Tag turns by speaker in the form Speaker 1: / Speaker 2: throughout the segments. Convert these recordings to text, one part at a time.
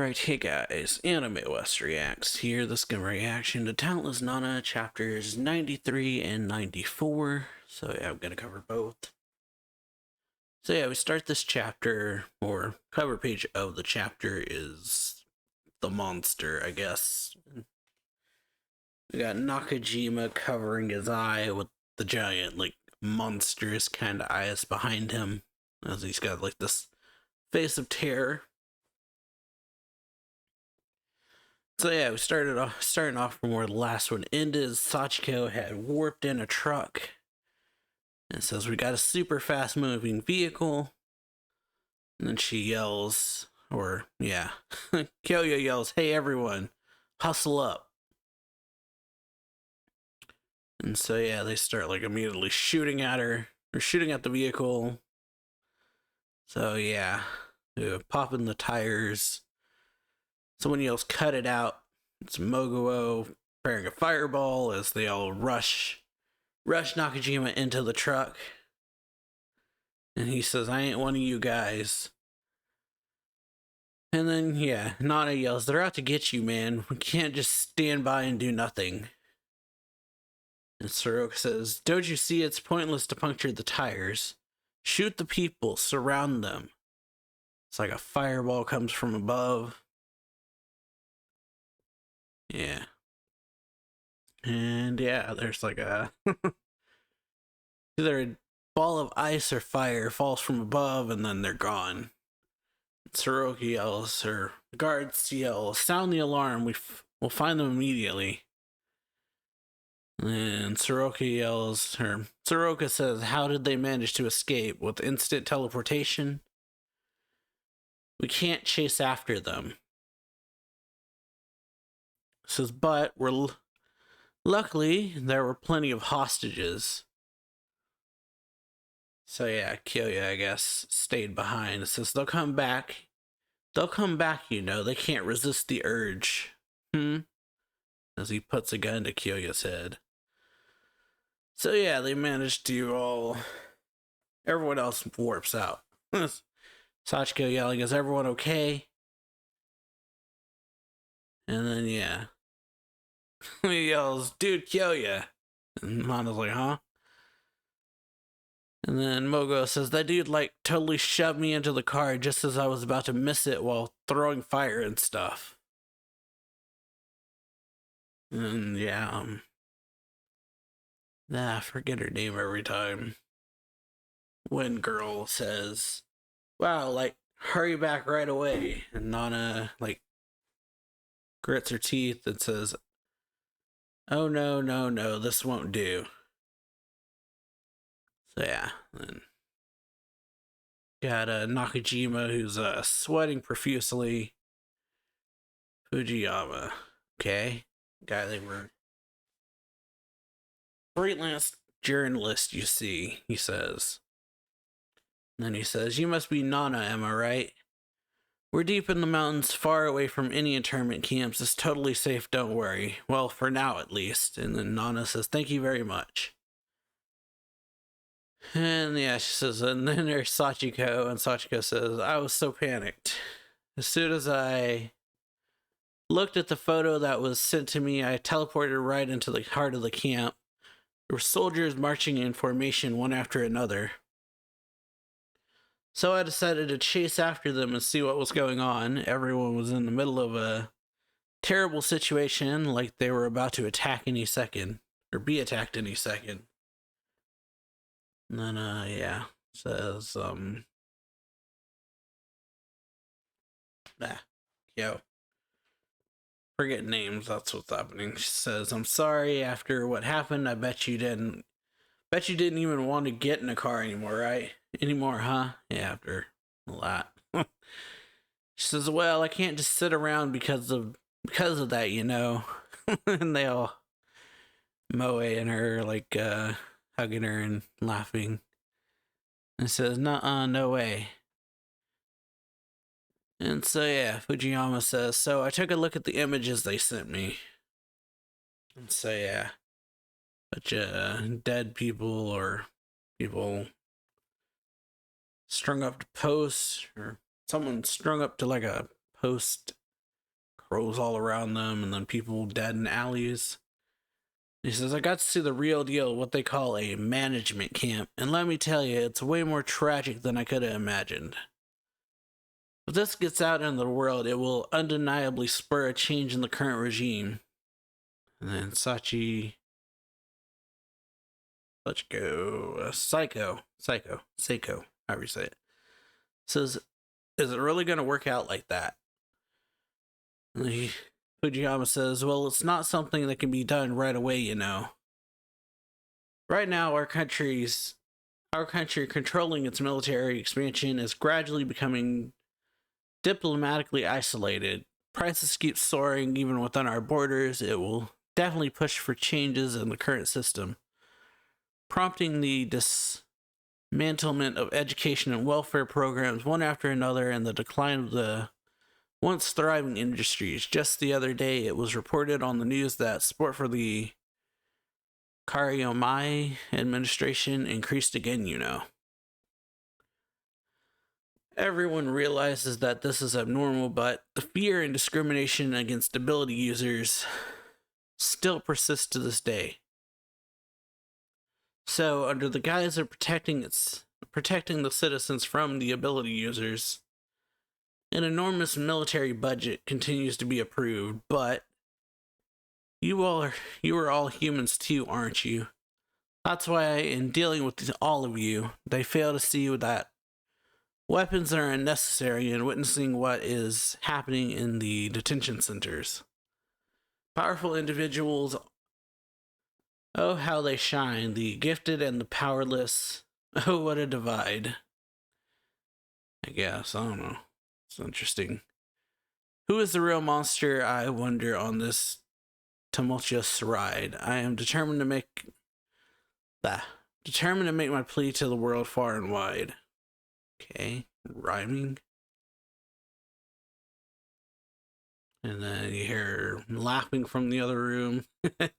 Speaker 1: Alright, hey guys, AnimeWestReacts here. This is gonna reaction to Talentless Nana chapters 93 and 94. So yeah, I'm gonna cover both. So yeah, we start this chapter, or cover page of the chapter is the monster, I guess. We got Nakajima covering his eye with the giant, like, monstrous kind of eyes behind him, as he's got like this face of terror. So yeah, we starting off from where the last one ended. Sachiko had warped in a truck. And it says we got a super fast moving vehicle. And then she yells, or yeah, Kyoya yells, "Hey everyone, hustle up." And so yeah, they start like immediately shooting at her, or shooting at the vehicle. So yeah, popping the tires. Someone yells, "Cut it out." It's Moguo preparing a fireball as they all rush Nakajima into the truck. And he says, "I ain't one of you guys." And then, yeah, Nana yells, "They're out to get you, man. We can't just stand by and do nothing." And Soroka says, "Don't you see it's pointless to puncture the tires? Shoot the people, surround them." It's like a fireball comes from above. Yeah. And yeah, there's like a either a ball of ice or fire falls from above and then they're gone. Soroka yells, her guards yell, "Sound the alarm, we'll find them immediately." And Soroka says, "How did they manage to escape? With instant teleportation? We can't chase after them." Says, "But luckily there were plenty of hostages." So yeah, Kyoya, I guess, stayed behind. It says, "They'll come back. They'll come back, you know. They can't resist the urge." As he puts a gun to Kyoya's head. So yeah, they managed to all... Everyone else warps out. Sachiko yelling, "Is everyone okay?" And then, yeah. He yells, "Dude, Kyoya." And Nana's like, "Huh?" And then Mogo says, "That dude, like, totally shoved me into the car just as I was about to miss it while throwing fire and stuff." And yeah, I forget her name every time. When girl says, "Wow, like, hurry back right away." And Nana, like, grits her teeth and says, "Oh, no, this won't do." So yeah, then got Nakajima, who's sweating profusely. Fujiyama, okay, guy they were freelance journalist, you see, he says. And then he says, "You must be Nana, am I right? We're deep in the mountains, far away from any internment camps. It's totally safe, don't worry. Well, for now at least." And then Nana says, "Thank you very much." And yeah, she says, and then there's Sachiko, and Sachiko says, "I was so panicked. As soon as I looked at the photo that was sent to me, I teleported right into the heart of the camp. There were soldiers marching in formation one after another. So I decided to chase after them and see what was going on. Everyone was in the middle of a terrible situation, like they were about to attack any second, or be attacked any second." And then, yeah, says, yo, forget names, that's what's happening. She says, "I'm sorry after what happened. I bet you didn't even want to get in a car anymore, right? Anymore, huh?" Yeah, after a lot. She says, "Well, I can't just sit around because of that, you know." And they all moe and her, like, hugging her and laughing. And says, "Nuh-uh, no way." And so yeah, Fujiyama says, "So I took a look at the images they sent me." And so yeah, bunch of dead people, or people strung up to posts, or someone strung up to like a post crows all around them, and then people dead in alleys. He says, I got to see the real deal, what they call a management camp, and let me tell you, it's way more tragic than I could have imagined. If this gets out into the world, it will undeniably spur a change in the current regime. And then Sachiko, Seiko, however you say it, says, is it really going to work out like that? And Fujiyama says, well, it's not something that can be done right away, you know. Right now, our country controlling its military expansion is gradually becoming diplomatically isolated. Prices keep soaring even within our borders. It will definitely push for changes in the current system, prompting the dismantlement of education and welfare programs one after another and the decline of the once thriving industries. Just the other day, it was reported on the news that support for the Kariyomai administration increased again, you know. Everyone realizes that this is abnormal, but the fear and discrimination against ability users still persists to this day. So, under the guise of protecting the citizens from the ability users, an enormous military budget continues to be approved, but you are all humans too, aren't you? That's why in dealing with all of you, they fail to see that weapons are unnecessary and witnessing what is happening in the detention centers. Powerful individuals, oh how they shine, the gifted and the powerless, oh what a divide. I guess, I don't know. It's interesting. Who is the real monster, I wonder, on this tumultuous ride? I am determined to make my plea to the world far and wide. Okay, rhyming. And then you hear laughing from the other room. And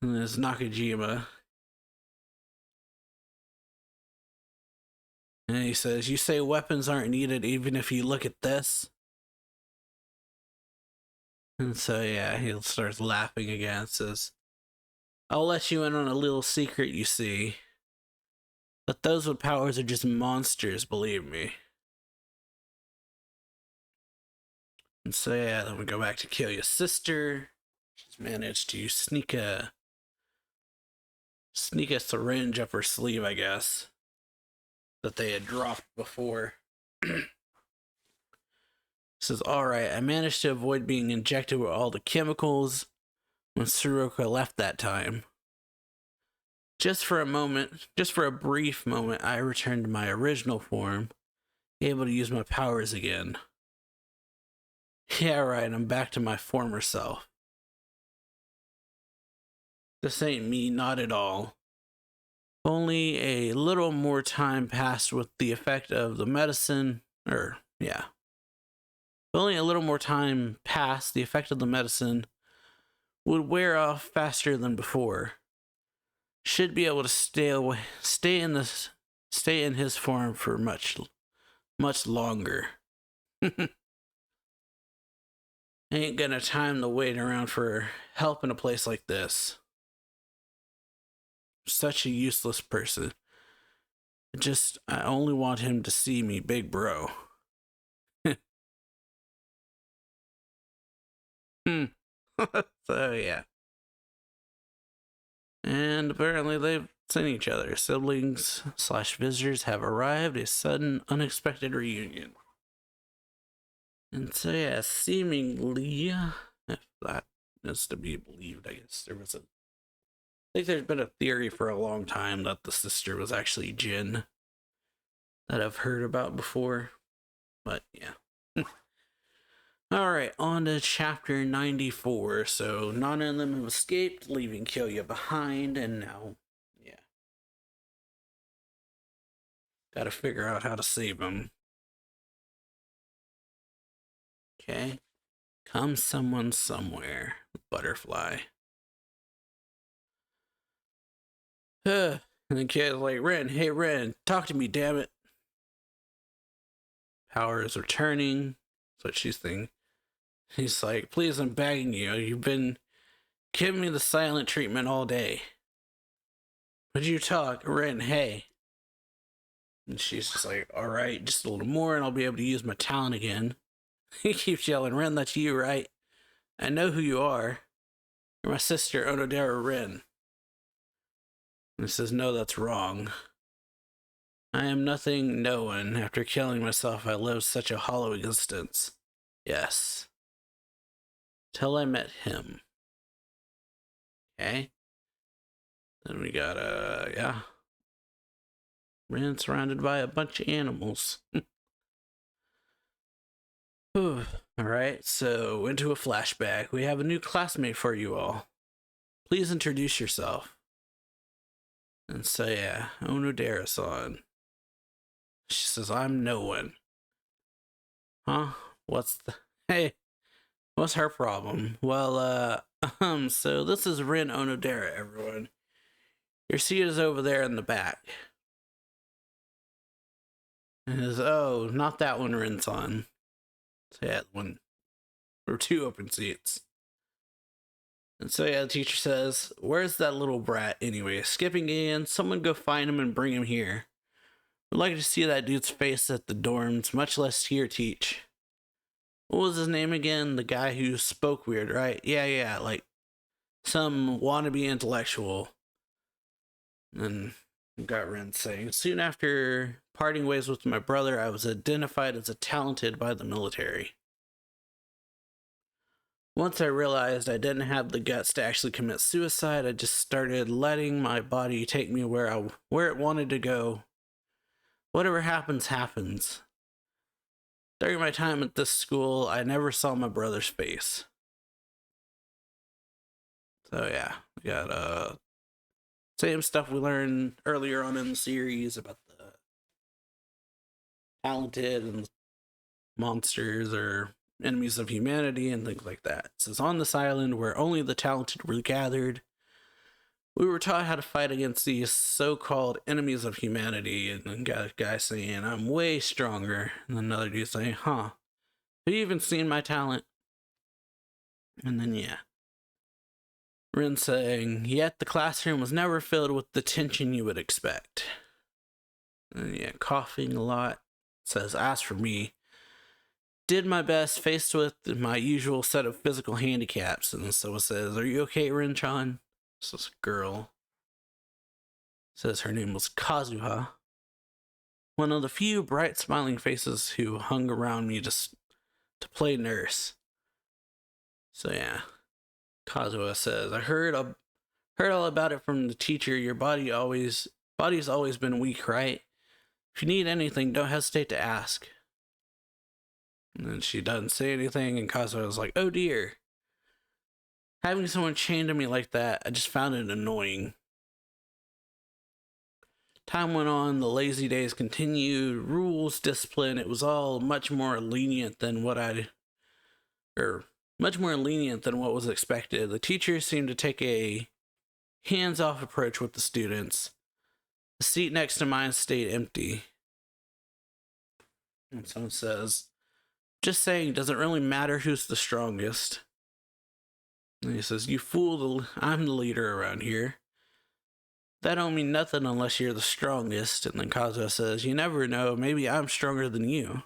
Speaker 1: there's Nakajima. And he says, you say weapons aren't needed even if you look at this? And so, yeah, he starts laughing again. Says, I'll let you in on a little secret, you see. But those with powers are just monsters, believe me. And so, yeah, then we go back to Kyoya's sister. She's managed to sneak a syringe up her sleeve, I guess, that they had dropped before. Says, alright, I managed to avoid being injected with all the chemicals when Tsuruka left that time. Just for a brief moment, I returned to my original form, able to use my powers again. Yeah, right, I'm back to my former self. This ain't me, not at all. Only a little more time passed with the effect of the medicine, only a little more time passed, the effect of the medicine would wear off faster than before. Should be able to stay in his form for much longer. Ain't gonna time to wait around for help in a place like this. Such a useless person. I only want him to see me, big bro. So, yeah. And apparently they've seen each other. Siblings / visitors have arrived. A sudden, unexpected reunion. And so, yeah, seemingly, if that is to be believed, I guess I think there's been a theory for a long time that the sister was actually Jin that I've heard about before. But, yeah. Alright, on to chapter 94. So, none of them have escaped, leaving Kyoya behind, and now, yeah. Gotta figure out how to save him. Okay. Come someone somewhere. Butterfly. And the kid's like, Ren, hey Ren, talk to me, damn it. power is returning. That's what she's thinking. He's like, please, I'm begging you. You've been giving me the silent treatment all day. Would you talk? Rin, hey. And she's just like, all right, just a little more and I'll be able to use my talent again. He keeps yelling, Rin, that's you, right? I know who you are. You're my sister, Onodera Rin. And he says, no, that's wrong. I am nothing, no one. After killing myself, I lived such a hollow existence. Yes. Till I met him. Okay. Then we got, yeah. Rin surrounded by a bunch of animals. Alright, so into a flashback. We have a new classmate for you all. Please introduce yourself. And so, yeah, Onodera-san. She says, I'm no one. Huh? Hey, what's her problem? Well, so this is Rin Onodera, everyone. Your seat is over there in the back. And is, oh, not that one, Rin-san. So yeah, one. There were 2 open seats. And so yeah, the teacher says, where's that little brat anyway? Skipping in, someone go find him and bring him here. I'd like to see that dude's face at the dorms, much less hear teach. What was his name again? The guy who spoke weird, right? Yeah, like some wannabe intellectual. And got Ren saying, soon after parting ways with my brother, I was identified as a talented by the military. Once I realized I didn't have the guts to actually commit suicide, I just started letting my body take me where it wanted to go. Whatever happens, happens. During my time at this school, I never saw my brother's face. So yeah, we got same stuff we learned earlier on in the series about the talented and monsters or enemies of humanity and things like that. It says, on this island where only the talented were gathered, we were taught how to fight against these so-called enemies of humanity. And then got a guy saying, I'm way stronger. And then another dude saying, huh, have you even seen my talent? And then, yeah. Rin saying, yet the classroom was never filled with the tension you would expect. And yeah, coughing a lot. It says, as for me, did my best faced with my usual set of physical handicaps. And so it says, are you okay, Rin-chan? This is a girl. It says her name was Kazuha. One of the few bright smiling faces who hung around me just to play nurse. So yeah. Kazuha says, I heard all about it from the teacher. Your body's always been weak, right? If you need anything, don't hesitate to ask. And then she doesn't say anything, and Kazuha is like, oh dear. Having someone chained to me like that, I just found it annoying. Time went on, the lazy days continued, rules, discipline, it was all much more lenient than what was expected. The teachers seemed to take a hands-off approach with the students. The seat next to mine stayed empty. And someone says, just saying, doesn't really matter who's the strongest. And he says, you fool, I'm the leader around here. That don't mean nothing unless you're the strongest. And then Kazuha says, you never know, maybe I'm stronger than you.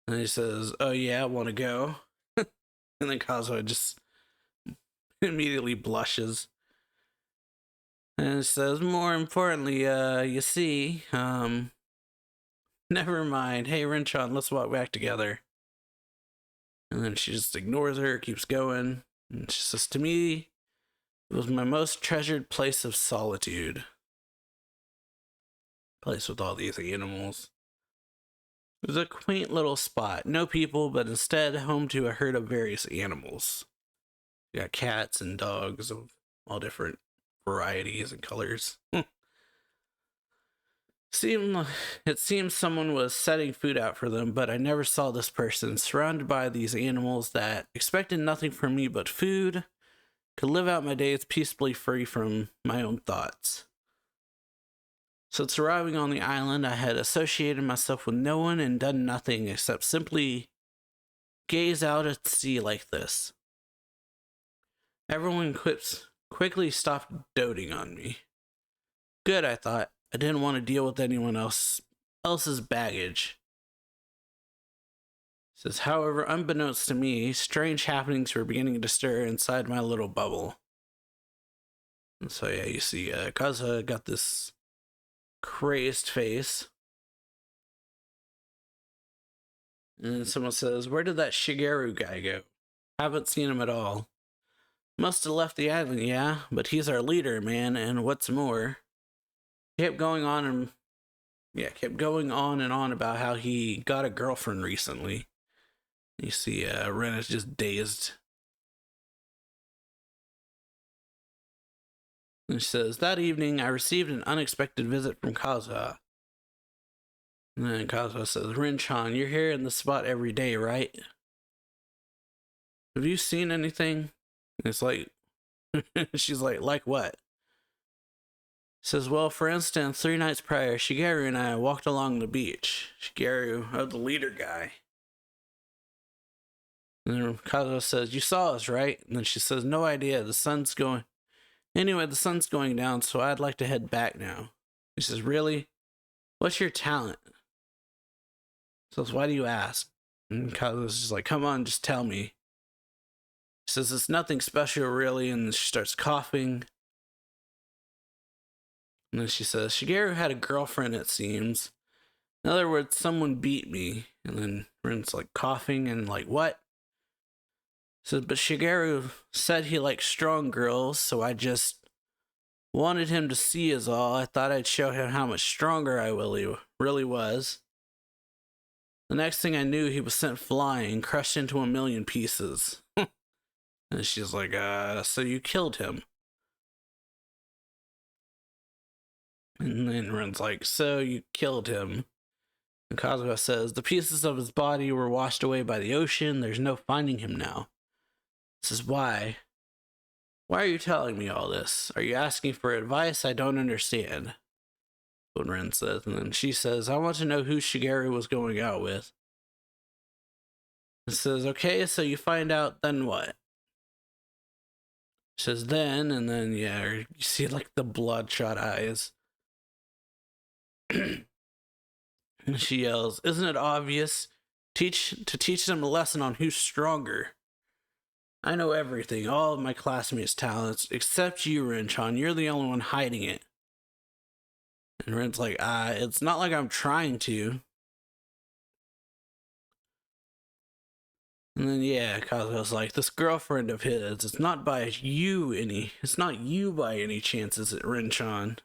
Speaker 1: And he says, oh yeah, I want to go. And then Kazuha just immediately blushes. And it says, more importantly, you see, never mind. Hey, Rin-chan, let's walk back together. And then she just ignores her, keeps going. And she says, to me, it was my most treasured place of solitude. Place with all these animals. It was a quaint little spot. No people, but instead home to a herd of various animals. You got cats and dogs of all different varieties and colors. It seems someone was setting food out for them, but I never saw this person. Surrounded by these animals that expected nothing from me but food, could live out my days peacefully free from my own thoughts. Since arriving on the island, I had associated myself with no one and done nothing except simply gaze out at sea like this. Everyone quickly stopped doting on me. Good, I thought. I didn't want to deal with anyone else's baggage. Says, however, unbeknownst to me, strange happenings were beginning to stir inside my little bubble. And so yeah, you see Kazuha got this crazed face. And someone says, where did that Shigeru guy go? Haven't seen him at all. Must have left the island, yeah, but he's our leader, man, and what's more, kept going on and on about how he got a girlfriend recently. You see Ren is just dazed. And she says, that evening I received an unexpected visit from Kazuha. And then Kazuha says, Rin-chan, you're here in the spot every day, right? Have you seen anything? And it's like, she's like what? Says, well, for instance, 3 nights prior, Shigeru and I walked along the beach. Shigeru, the leader guy. And then Kazuha says, you saw us, right? And then she says, no idea, the sun's going down, so I'd like to head back now. He says, really? What's your talent? Says, why do you ask? And Kazuha's just like, come on, just tell me. She says, it's nothing special, really, and she starts coughing. And then she says, Shigeru had a girlfriend, it seems. In other words, someone beat me. And then Rin's like coughing and like, what? Says, but Shigeru said he liked strong girls, so I just wanted him to see is all. I thought I'd show him how much stronger I really was. The next thing I knew, he was sent flying, crushed into a million pieces. And she's like, so you killed him. And then Ren's like, so you killed him. And Kazuha says, the pieces of his body were washed away by the ocean. There's no finding him now. Says, why? Why are you telling me all this? Are you asking for advice? I don't understand. What Ren says. And then she says, I want to know who Shigeru was going out with. It says, okay, so you find out, then what? She says, then, and then, yeah, you see like the bloodshot eyes. And she yells, isn't it obvious? To teach them a lesson on who's stronger. I know everything, all of my classmates' talents, except you, Rin-chan. You're the only one hiding it. And Ren's like, it's not like I'm trying to. And then, yeah, Kazuha's like, this girlfriend of his, it's not you by any chance, is it, Rin-chan?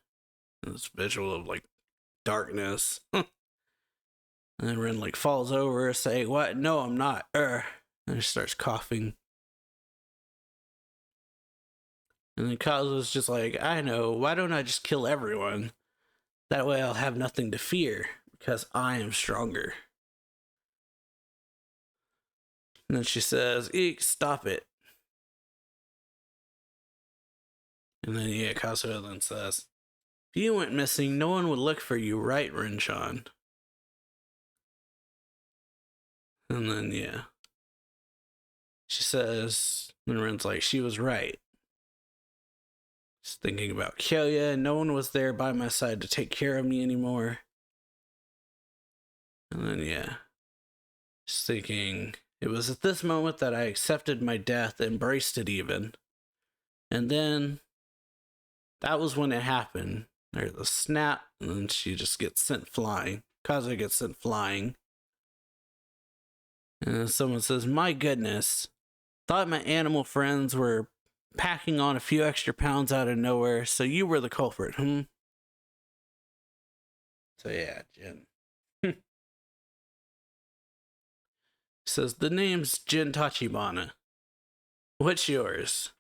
Speaker 1: This visual of, like, darkness. And then Rin, like, falls over, saying, what? No, I'm not. And she starts coughing. And then Kazuha's just like, I know, why don't I just kill everyone? That way I'll have nothing to fear, because I am stronger. And then she says, eek, stop it. And then, yeah, Kazuha then says, if you went missing, no one would look for you, right, Rin-chan? And then, yeah. She says, and Rin's like, she was right. Just thinking about Kyoya, no one was there by my side to take care of me anymore. And then, yeah. Just thinking, it was at this moment that I accepted my death, embraced it even. And then, that was when it happened. There's a snap, and then she just gets sent flying. Kazuha gets sent flying. And then someone says, my goodness, thought my animal friends were packing on a few extra pounds out of nowhere, so you were the culprit, So yeah, Jin. Says, the name's Jin Tachibana. What's yours?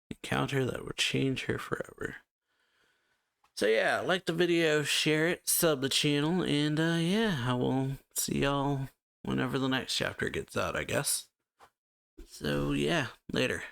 Speaker 1: Encounter that would change her forever. So yeah, like the video, share it, sub the channel, and yeah, I will see y'all whenever the next chapter gets out, I guess. So yeah, later.